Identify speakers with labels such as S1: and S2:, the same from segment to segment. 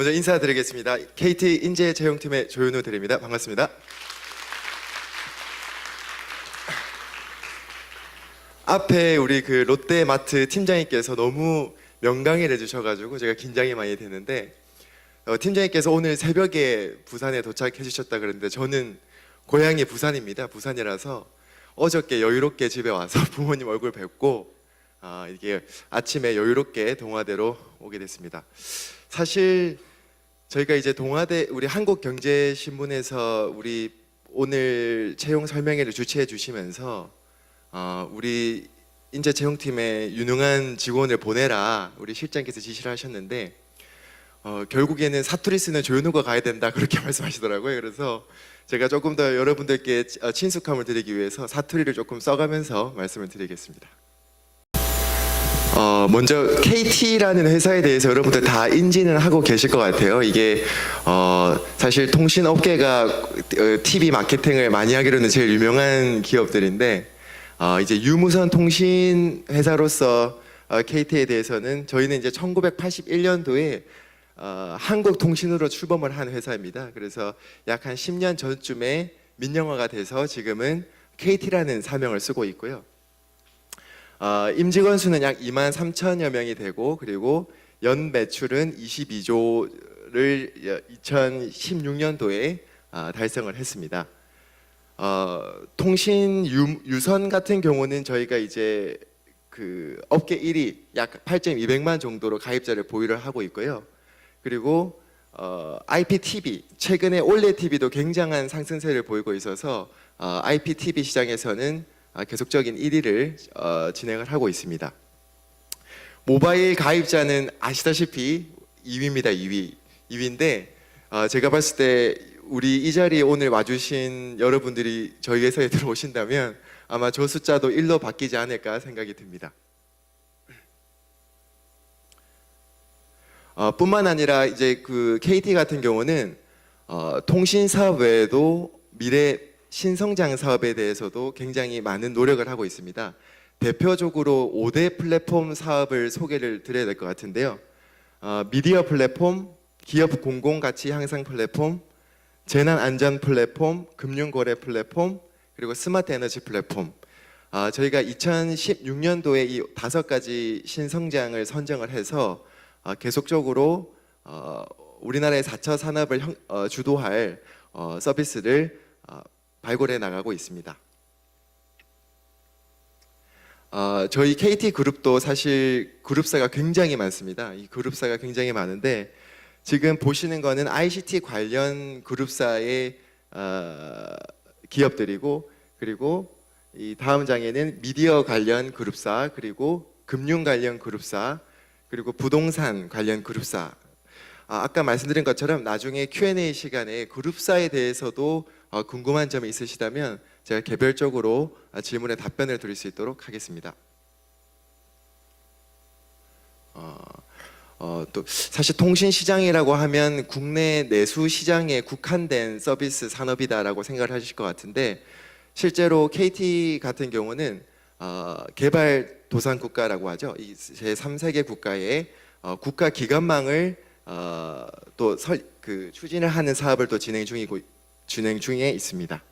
S1: 먼저 인사드리겠습니다. KT 인재 채용팀의 조윤우 대리입니다. 반갑습니다. 앞에 우리 그 롯데마트 팀장님께서 너무 명강의를 해주셔가지고 제가 긴장이 많이 되는데 팀장님께서 오늘 새벽에 부산에 도착해 주셨다 그랬는데 저는 고향이 부산입니다. 부산이라서 어저께 여유롭게 집에 와서 부모님 얼굴 뵙고 이게 아침에 여유롭게 동아대로 오게 됐습니다. 사실 저희가 이제 동아대 우리 한국경제신문에서 우리 오늘 채용 설명회를 주최해 주시면서 우리 인재 채용팀에 유능한 직원을 보내라 우리 실장께서 지시를 하셨는데 결국에는 사투리 쓰는 조윤우가 가야 된다 그렇게 말씀하시더라고요. 그래서 제가 조금 더 여러분들께 친숙함을 드리기 위해서 사투리를 조금 써가면서 말씀을 드리겠습니다. 먼저 KT라는 회사에 대해서 여러분들 다 인지는 하고 계실 것 같아요. 이게 사실 통신업계가 TV 마케팅을 많이 하기로는 제일 유명한 기업들인데 이제 유무선 통신 회사로서 KT에 대해서는 저희는 이제 1981년도에 한국통신으로 출범을 한 회사입니다. 그래서 약 한 10년 전쯤에 민영화가 돼서 지금은 KT라는 사명을 쓰고 있고요. 임직원 수는 약 2만 3천여 명이 되고 그리고 연 매출은 22조를 2016년도에 달성을 했습니다. 통신 유선 같은 경우는 저희가 이제 그 업계 1위 약 8,200만 정도로 가입자를 보유를 하고 있고요. 그리고 IPTV 최근에 올레 TV도 굉장한 상승세를 보이고 있어서 IPTV 시장에서는 계속적인 1위를 진행을 하고 있습니다. 모바일 가입자는 아시다시피 2위입니다. 2위인데 제가 봤을 때 우리 이 자리에 오늘 와주신 여러분들이 저희 회사에 들어오신다면 아마 저 숫자도 1로 바뀌지 않을까 생각이 듭니다. 뿐만 아니라 이제 그 KT 같은 경우는 통신 사업 외에도 미래 신성장 사업에 대해서도 굉장히 많은 노력을 하고 있습니다. 대표적으로 5대 플랫폼 사업을 소개를 드려야 될 것 같은데요. 미디어 플랫폼, 기업 공공가치 향상 플랫폼, 재난안전 플랫폼, 금융거래 플랫폼, 그리고 스마트 에너지 플랫폼. 저희가 2016년도에 이 5가지 신성장을 선정을 해서 계속적으로 우리나라의 4차 산업을 주도할 서비스를 발굴해 나가고 있습니다. 저희 KT 그룹도 사실 그룹사가 굉장히 많습니다. 이 그룹사가 굉장히 많은데 지금 보시는 거는 ICT 관련 그룹사의 기업들이고 그리고 이 다음 장에는 미디어 관련 그룹사 그리고 금융 관련 그룹사 그리고 부동산 관련 그룹사 아까 말씀드린 것처럼 나중에 Q&A 시간에 그룹사에 대해서도 궁금한 점이 있으시다면 제가 개별적으로 질문에 답변을 드릴 수 있도록 하겠습니다. 또 사실 통신 시장이라고 하면 국내 내수 시장에 국한된 서비스 산업이다라고 생각을 하실 것 같은데 실제로 KT 같은 경우는 개발도상국가라고 하죠. 이 제3세계 국가의 국가 기관망을 또 추진을 하는 사업을 또 진행 중에 있습니다.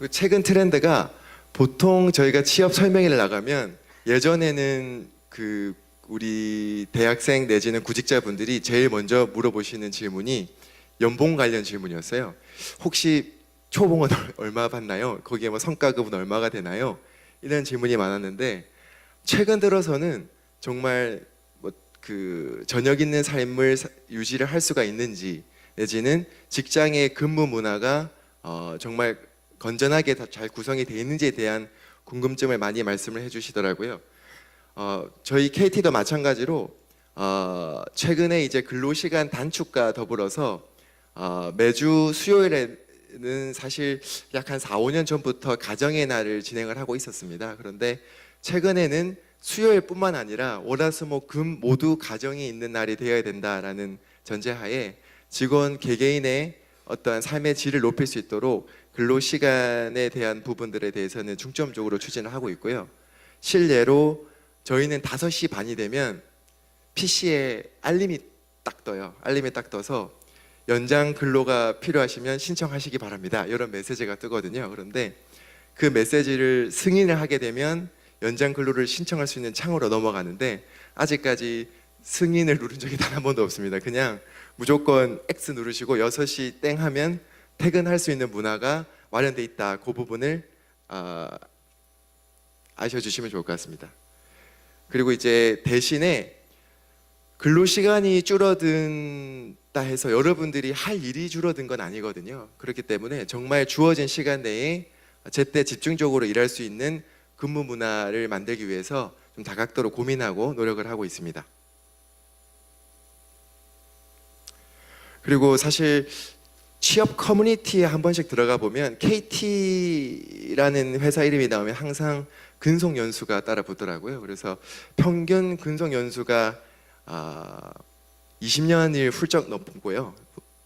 S1: 최근 트렌드가 보통 저희가 취업 설명회를 나가면 예전에는 그 우리 대학생 내지는 구직자분들이 제일 먼저 물어보시는 질문이 연봉 관련 질문이었어요. 혹시 초봉은 얼마 받나요? 거기에 뭐 성과급은 얼마가 되나요? 이런 질문이 많았는데 최근 들어서는 정말 뭐 그 저녁 있는 삶을 유지를 할 수가 있는지 내지는 직장의 근무 문화가 정말 건전하게 잘 구성이 되어 있는지에 대한 궁금증을 많이 말씀을 해주시더라고요. 저희 KT도 마찬가지로 최근에 이제 근로시간 단축과 더불어서 매주 수요일에는 사실 약 한 4, 5년 전부터 가정의 날을 진행을 하고 있었습니다. 그런데 최근에는 수요일뿐만 아니라 월화수목금 모두 가정이 있는 날이 되어야 된다라는 전제하에 직원 개개인의 어떠한 삶의 질을 높일 수 있도록 근로시간에 대한 부분들에 대해서는 중점적으로 추진을 하고 있고요. 실례로 저희는 5시 반이 되면 PC에 알림이 딱 떠요. 알림이 딱 떠서 연장 근로가 필요하시면 신청하시기 바랍니다. 이런 메시지가 뜨거든요. 그런데 그 메시지를 승인을 하게 되면 연장 근로를 신청할 수 있는 창으로 넘어가는데 아직까지 승인을 누른 적이 단 한 번도 없습니다. 그냥 무조건 X 누르시고 6시 땡 하면 퇴근할 수 있는 문화가 마련돼 있다. 그 부분을 아셔주시면 좋을 것 같습니다. 그리고 이제 대신에 근로시간이 줄어든다 해서 여러분들이 할 일이 줄어든 건 아니거든요. 그렇기 때문에 정말 주어진 시간 내에 제때 집중적으로 일할 수 있는 근무 문화를 만들기 위해서 좀 다각도로 고민하고 노력을 하고 있습니다. 그리고 사실 취업 커뮤니티에 한 번씩 들어가 보면 KT라는 회사 이름이 나오면 항상 근속 연수가 따라 붙더라고요. 그래서 평균 근속 연수가 20년이 훌쩍 넘고요.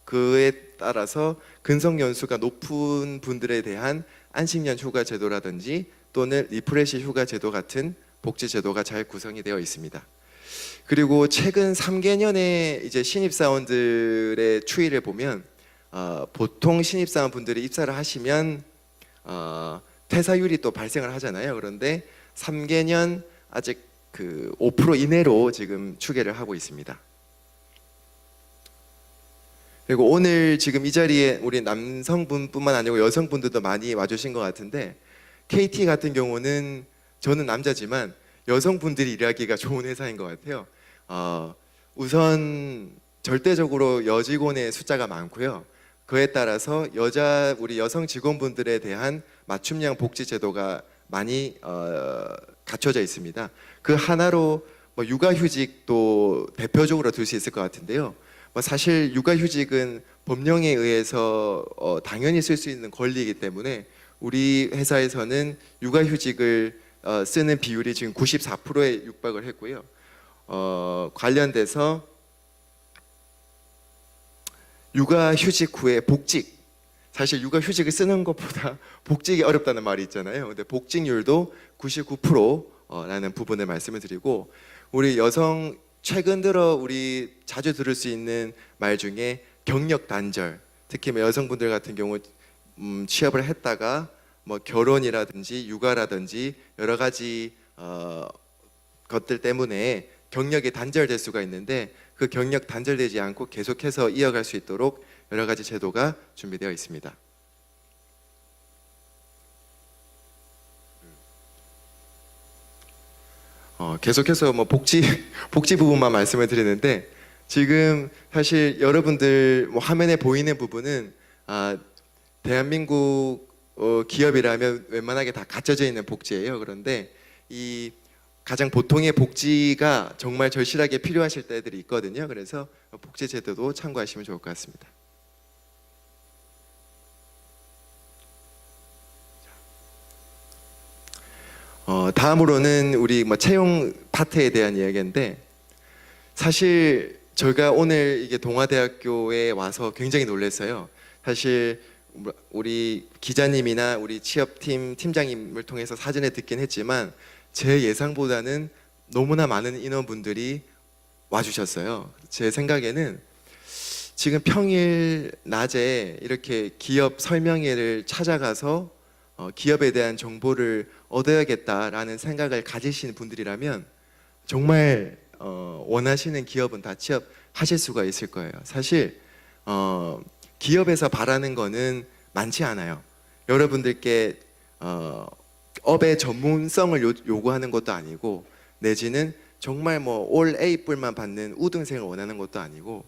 S1: 그에 따라서 근속 연수가 높은 분들에 대한 안식년 휴가 제도라든지 또는 리프레시 휴가 제도 같은 복지 제도가 잘 구성이 되어 있습니다. 그리고 최근 3개년의 이제 신입사원들의 추이를 보면 보통 신입사원분들이 입사를 하시면 퇴사율이 또 발생을 하잖아요. 그런데 3개년 아직 그 5% 이내로 지금 추계를 하고 있습니다. 그리고 오늘 지금 이 자리에 우리 남성분뿐만 아니고 여성분들도 많이 와주신 것 같은데 KT 같은 경우는 저는 남자지만 여성분들이 일하기가 좋은 회사인 것 같아요. 우선 절대적으로 여직원의 숫자가 많고요. 그에 따라서 우리 여성 직원분들에 대한 맞춤형 복지 제도가 많이 갖춰져 있습니다. 그 하나로 육아휴직도 대표적으로 들 수 있을 것 같은데요. 사실 육아휴직은 법령에 의해서 당연히 쓸 수 있는 권리이기 때문에 우리 회사에서는 육아휴직을 쓰는 비율이 지금 94%에 육박을 했고요. 관련돼서 육아휴직 후에 복직, 사실 육아휴직을 쓰는 것보다 복직이 어렵다는 말이 있잖아요. 근데 복직률도 99%라는 부분을 말씀을 드리고, 우리 여성 최근 들어 우리 자주 들을 수 있는 말 중에 경력 단절, 특히 여성분들 같은 경우 취업을 했다가 결혼이라든지 육아라든지 여러 가지 것들 때문에 경력이 단절될 수가 있는데 그 경력 단절되지 않고 계속해서 이어갈 수 있도록 여러 가지 제도가 준비되어 있습니다. 계속해서 복지 부분만 말씀을 드리는데, 지금 사실 여러분들 화면에 보이는 부분은 대한민국 기업이라면 웬만하게 다 갖춰져 있는 복지예요. 그런데 이 가장 보통의 복지가 정말 절실하게 필요하실 때들이 있거든요. 그래서 복지 제도도 참고하시면 좋을 것 같습니다. 다음으로는 우리 채용 파트에 대한 이야기인데, 사실 저희가 오늘 이게 동아대학교에 와서 굉장히 놀랐어요. 사실 우리 기자님이나 우리 취업팀 팀장님을 통해서 사전에 듣긴 했지만 제 예상보다는 너무나 많은 인원분들이 와주셨어요. 제 생각에는 지금 평일 낮에 이렇게 기업 설명회를 찾아가서 기업에 대한 정보를 얻어야겠다라는 생각을 가지신 분들이라면 정말 원하시는 기업은 다 취업하실 수가 있을 거예요. 사실 기업에서 바라는 거는 많지 않아요. 여러분들께 업의 전문성을 요구하는 것도 아니고, 내지는 정말 올 A뿔만 받는 우등생을 원하는 것도 아니고,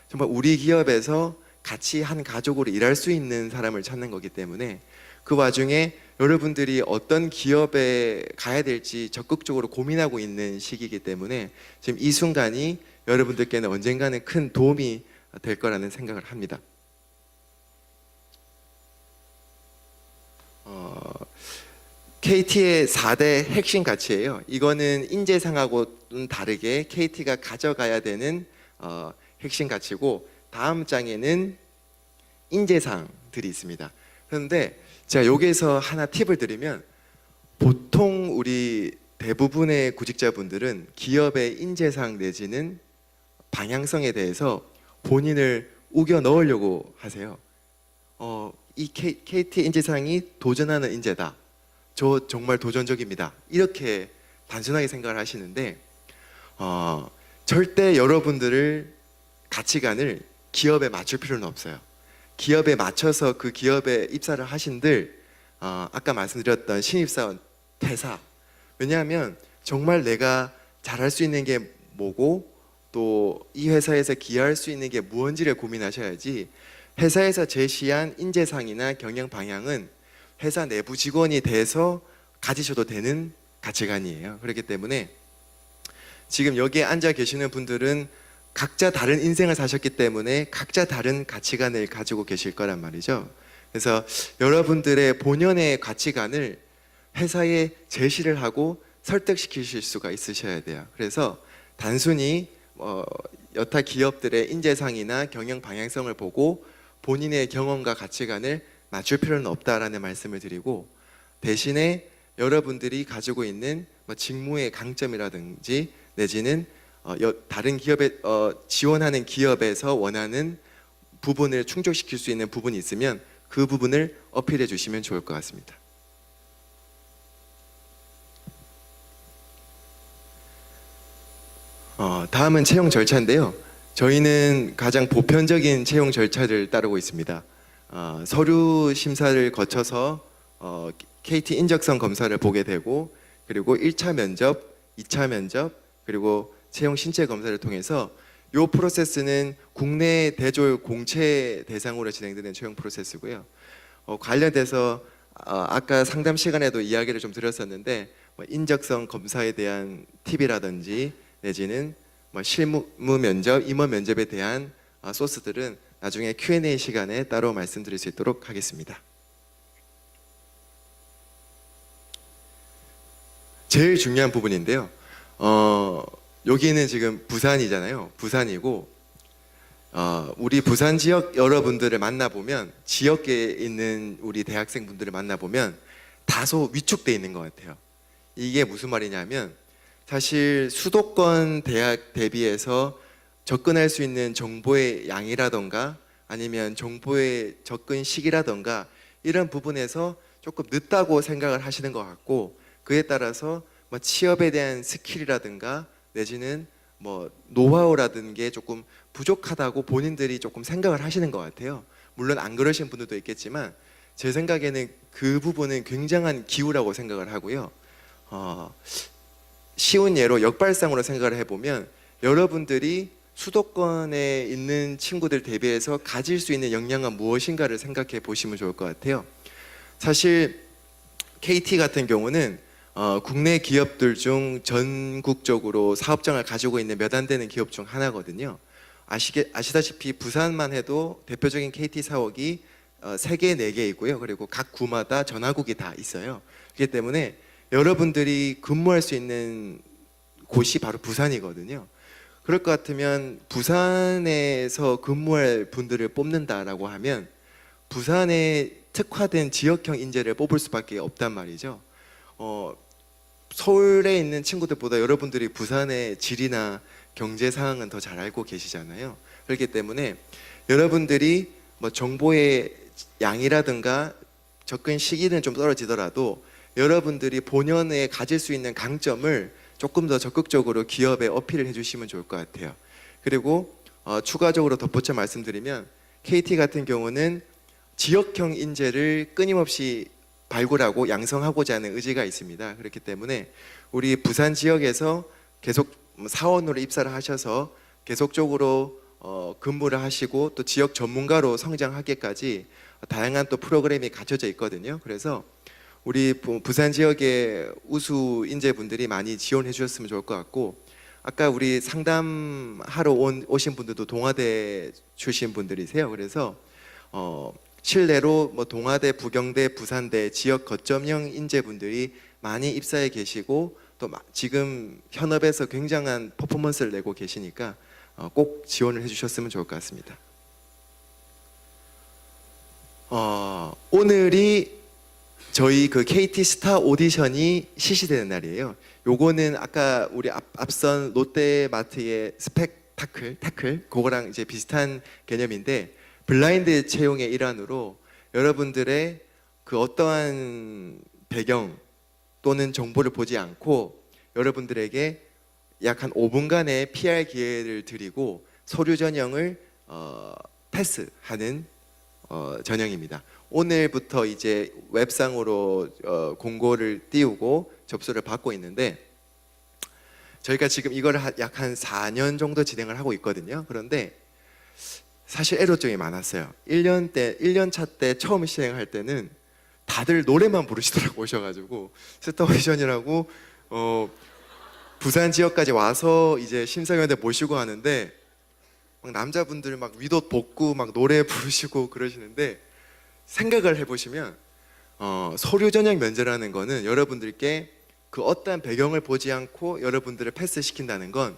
S1: 정말 우리 기업에서 같이 한 가족으로 일할 수 있는 사람을 찾는 거기 때문에 그 와중에 여러분들이 어떤 기업에 가야 될지 적극적으로 고민하고 있는 시기이기 때문에 지금 이 순간이 여러분들께는 언젠가는 큰 도움이 될 거라는 생각을 합니다. KT의 4대 핵심 가치예요. 이거는 인재상하고는 다르게 KT가 가져가야 되는 핵심 가치고, 다음 장에는 인재상들이 있습니다. 그런데 제가 여기에서 하나 팁을 드리면, 보통 우리 대부분의 구직자분들은 기업의 인재상 내지는 방향성에 대해서 본인을 우겨 넣으려고 하세요. 이 KT 인재상이 도전하는 인재다. 저 정말 도전적입니다. 이렇게 단순하게 생각을 하시는데 절대 여러분들을 가치관을 기업에 맞출 필요는 없어요. 기업에 맞춰서 그 기업에 입사를 하신들 아까 말씀드렸던 신입사원 퇴사. 왜냐하면 정말 내가 잘할 수 있는 게 뭐고 또 이 회사에서 기여할 수 있는 게 무언지를 고민하셔야지 회사에서 제시한 인재상이나 경영 방향은 회사 내부 직원이 돼서 가지셔도 되는 가치관이에요. 그렇기 때문에 지금 여기에 앉아 계시는 분들은 각자 다른 인생을 사셨기 때문에 각자 다른 가치관을 가지고 계실 거란 말이죠. 그래서 여러분들의 본연의 가치관을 회사에 제시를 하고 설득시키실 수가 있으셔야 돼요. 그래서 단순히 여타 기업들의 인재상이나 경영 방향성을 보고 본인의 경험과 가치관을 맞출 필요는 없다라는 말씀을 드리고, 대신에 여러분들이 가지고 있는 직무의 강점이라든지 내지는 다른 기업에 지원하는 기업에서 원하는 부분을 충족시킬 수 있는 부분이 있으면 그 부분을 어필해 주시면 좋을 것 같습니다. 다음은 채용 절차인데요. 저희는 가장 보편적인 채용 절차를 따르고 있습니다. 서류 심사를 거쳐서 KT 인적성 검사를 보게 되고, 그리고 1차 면접, 2차 면접, 그리고 채용 신체 검사를 통해서 이 프로세스는 국내 대졸 공채 대상으로 진행되는 채용 프로세스고요. 관련돼서 아까 상담 시간에도 이야기를 좀 드렸었는데 인적성 검사에 대한 팁이라든지 내지는 실무 면접, 임원 면접에 대한 소스들은 나중에 Q&A 시간에 따로 말씀드릴 수 있도록 하겠습니다. 제일 중요한 부분인데요. 여기는 지금 부산이잖아요. 부산이고 우리 부산 지역 여러분들을 만나보면, 지역에 있는 우리 대학생분들을 만나보면 다소 위축돼 있는 것 같아요. 이게 무슨 말이냐면, 사실 수도권 대학 대비해서 접근할 수 있는 정보의 양이라던가 아니면 정보의 접근 시기라던가 이런 부분에서 조금 늦다고 생각을 하시는 것 같고, 그에 따라서 취업에 대한 스킬이라든가 내지는 노하우라든 게 조금 부족하다고 본인들이 조금 생각을 하시는 것 같아요. 물론 안 그러신 분들도 있겠지만 제 생각에는 그 부분은 굉장한 기우라고 생각을 하고요. 쉬운 예로 역발상으로 생각을 해보면, 여러분들이 수도권에 있는 친구들 대비해서 가질 수 있는 역량은 무엇인가를 생각해 보시면 좋을 것 같아요. 사실 KT 같은 경우는 국내 기업들 중 전국적으로 사업장을 가지고 있는 몇 안 되는 기업 중 하나거든요. 아시다시피 부산만 해도 대표적인 KT 사옥이 3개, 4개 있고요. 그리고 각 구마다 전화국이 다 있어요. 그렇기 때문에 여러분들이 근무할 수 있는 곳이 바로 부산이거든요. 그럴 것 같으면 부산에서 근무할 분들을 뽑는다라고 하면 부산에 특화된 지역형 인재를 뽑을 수밖에 없단 말이죠. 서울에 있는 친구들보다 여러분들이 부산의 질이나 경제 상황은 더 잘 알고 계시잖아요. 그렇기 때문에 여러분들이 정보의 양이라든가 접근 시기는 좀 떨어지더라도 여러분들이 본연에 가질 수 있는 강점을 조금 더 적극적으로 기업에 어필을 해주시면 좋을 것 같아요. 그리고 추가적으로 덧붙여 말씀드리면, KT 같은 경우는 지역형 인재를 끊임없이 발굴하고 양성하고자 하는 의지가 있습니다. 그렇기 때문에 우리 부산 지역에서 계속 사원으로 입사를 하셔서 계속적으로 근무를 하시고 또 지역 전문가로 성장하기까지 다양한 또 프로그램이 갖춰져 있거든요. 그래서 우리 부산 지역의 우수 인재분들이 많이 지원해 주셨으면 좋을 것 같고, 아까 우리 상담하러 오신 분들도 동아대 출신 분들이세요. 그래서 실내로 동아대, 부경대, 부산대 지역 거점형 인재분들이 많이 입사해 계시고 또 지금 현업에서 굉장한 퍼포먼스를 내고 계시니까 꼭 지원을 해주셨으면 좋을 것 같습니다. 오늘이 저희 그 KT 스타 오디션이 실시되는 날이에요. 요거는 아까 우리 앞선 롯데마트의 타클 그거랑 이제 비슷한 개념인데 블라인드 채용의 일환으로 여러분들의 그 어떠한 배경 또는 정보를 보지 않고 여러분들에게 약 한 5분간의 PR 기회를 드리고 서류 전형을 패스하는 전형입니다. 오늘부터 이제 웹상으로 공고를 띄우고 접수를 받고 있는데 저희가 지금 이걸 약 한 4년 정도 진행을 하고 있거든요. 그런데 사실 애로점이 많았어요. 1년 차 때 처음 시행할 때는 다들 노래만 부르시더라고 오셔가지고 스타 오디션이라고 부산 지역까지 와서 이제 심사위원들 모시고 하는데 막 남자분들 막 위옷 벗고 막 노래 부르시고 그러시는데 생각을 해보시면 서류 전형 면제라는 거는 여러분들께 그 어떠한 배경을 보지 않고 여러분들을 패스시킨다는 건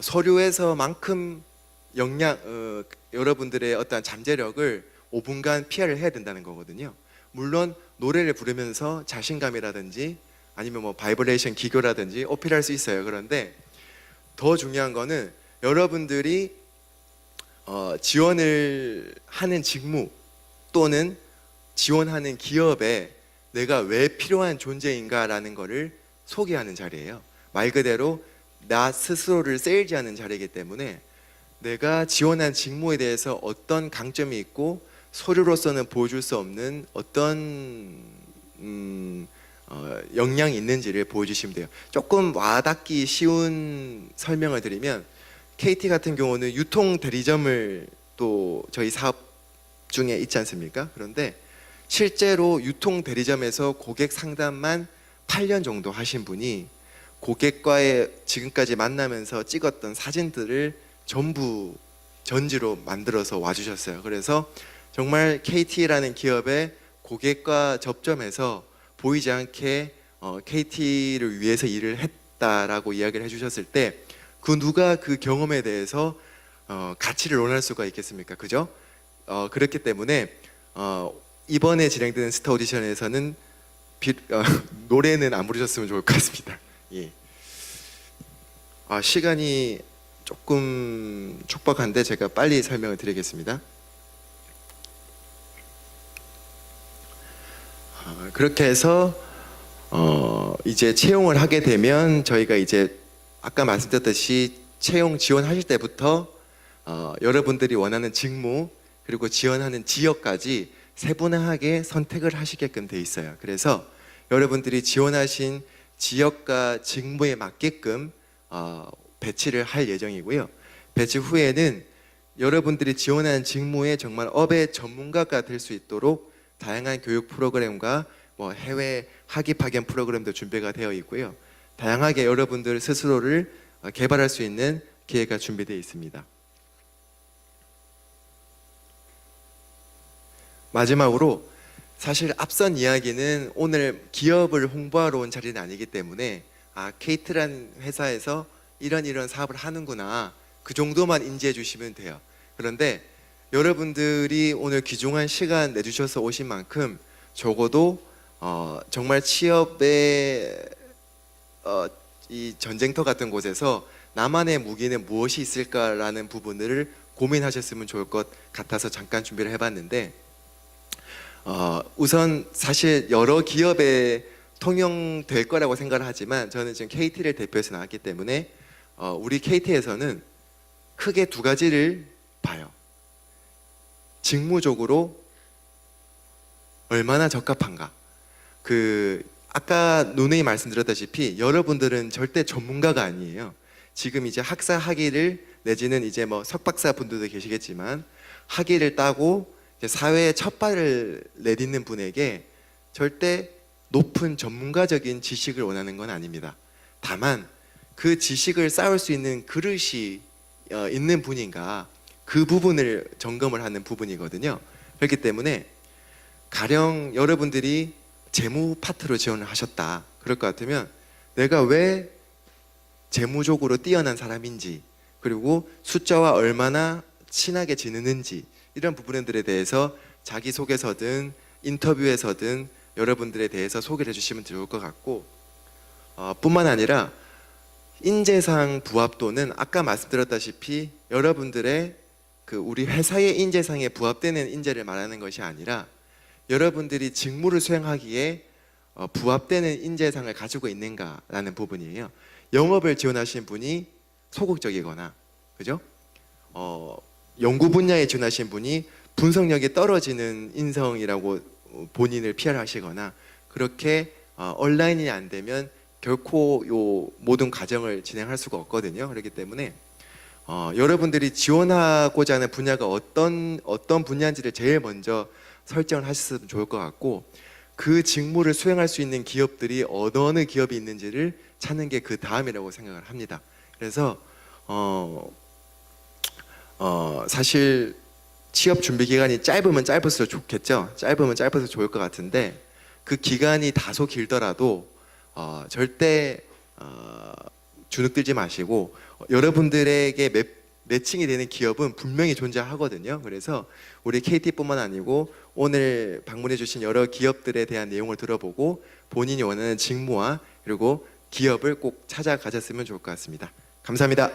S1: 서류에서만큼 여러분들의 어떠한 잠재력을 5분간 PR을 해야 된다는 거거든요. 물론 노래를 부르면서 자신감이라든지 아니면 뭐 바이브레이션 기교라든지 어필할 수 있어요. 그런데 더 중요한 거는 여러분들이 지원을 하는 직무 또는 지원하는 기업에 내가 왜 필요한 존재인가라는 거를 소개하는 자리예요. 말 그대로 나 스스로를 세일즈하는 자리이기 때문에 내가 지원한 직무에 대해서 어떤 강점이 있고 서류로서는 보여줄 수 없는 어떤 역량이 있는지를 보여주시면 돼요. 조금 와닿기 쉬운 설명을 드리면 KT 같은 경우는 유통 대리점을 또 저희 사업 중에 있지 않습니까? 그런데 실제로 유통 대리점에서 고객 상담만 8년 정도 하신 분이 고객과의 지금까지 만나면서 찍었던 사진들을 전부 전지로 만들어서 와주셨어요. 그래서 정말 KT라는 기업의 고객과 접점해서 보이지 않게 KT를 위해서 일을 했다라고 이야기를 해주셨을 때 그 누가 그 경험에 대해서 가치를 논할 수가 있겠습니까? 그죠? 그렇기 때문에 이번에 진행되는 스타 오디션에서는 노래는 안 부르셨으면 좋을 것 같습니다. 예. 시간이 조금 촉박한데 제가 빨리 설명을 드리겠습니다. 그렇게 해서 이제 채용을 하게 되면 저희가 이제 아까 말씀드렸듯이 채용 지원하실 때부터 여러분들이 원하는 직무 그리고 지원하는 지역까지 세분화하게 선택을 하시게끔 돼 있어요. 그래서 여러분들이 지원하신 지역과 직무에 맞게끔 배치를 할 예정이고요. 배치 후에는 여러분들이 지원하는 직무에 정말 업의 전문가가 될 수 있도록 다양한 교육 프로그램과 뭐 해외 학위 파견 프로그램도 준비가 되어 있고요. 다양하게 여러분들 스스로를 개발할 수 있는 기회가 준비되어 있습니다. 마지막으로 사실 앞선 이야기는 오늘 기업을 홍보하러 온 자리는 아니기 때문에 KT라는 회사에서 이런 사업을 하는구나 그 정도만 인지해 주시면 돼요. 그런데 여러분들이 오늘 귀중한 시간 내주셔서 오신 만큼 적어도 정말 취업의 이 전쟁터 같은 곳에서 나만의 무기는 무엇이 있을까라는 부분을 고민하셨으면 좋을 것 같아서 잠깐 준비를 해봤는데 우선 사실 여러 기업에 통용될 거라고 생각을 하지만 저는 지금 KT를 대표해서 나왔기 때문에 우리 KT에서는 크게 두 가지를 봐요. 직무적으로 얼마나 적합한가. 아까 누누이 말씀드렸다시피 여러분들은 절대 전문가가 아니에요. 지금 이제 학사 학위를 내지는 이제 뭐 석박사 분들도 계시겠지만 학위를 따고 이제 사회에 첫 발을 내딛는 분에게 절대 높은 전문가적인 지식을 원하는 건 아닙니다. 다만 그 지식을 쌓을 수 있는 그릇이 있는 분인가 그 부분을 점검을 하는 부분이거든요. 그렇기 때문에 가령 여러분들이 재무 파트로 지원을 하셨다. 그럴 것 같으면 내가 왜 재무적으로 뛰어난 사람인지 그리고 숫자와 얼마나 친하게 지내는지 이런 부분들에 대해서 자기소개서든 인터뷰에서든 여러분들에 대해서 소개를 해주시면 좋을 것 같고, 뿐만 아니라 인재상 부합도는 아까 말씀드렸다시피 여러분들의 그 우리 회사의 인재상에 부합되는 인재를 말하는 것이 아니라 여러분들이 직무를 수행하기에 부합되는 인재상을 가지고 있는가라는 부분이에요. 영업을 지원하신 분이 소극적이거나, 그죠? 연구 분야에 지원하신 분이 분석력이 떨어지는 인성이라고 본인을 PR하시거나 그렇게 온라인이 안 되면 결코 요 모든 과정을 진행할 수가 없거든요. 그렇기 때문에 여러분들이 지원하고자 하는 분야가 어떤 분야인지를 제일 먼저 설정을 하셨으면 좋을 것 같고, 그 직무를 수행할 수 있는 기업들이 어느 기업이 있는지를 찾는 게 그 다음이라고 생각을 합니다. 그래서 사실 취업 준비 기간이 짧으면 짧을수록 좋겠죠. 짧으면 짧을수록 좋을 것 같은데 그 기간이 다소 길더라도 절대 주눅들지 마시고 여러분들에게 매칭이 되는 기업은 분명히 존재하거든요. 그래서 우리 KT뿐만 아니고 오늘 방문해 주신 여러 기업들에 대한 내용을 들어보고 본인이 원하는 직무와 그리고 기업을 꼭 찾아가셨으면 좋을 것 같습니다. 감사합니다.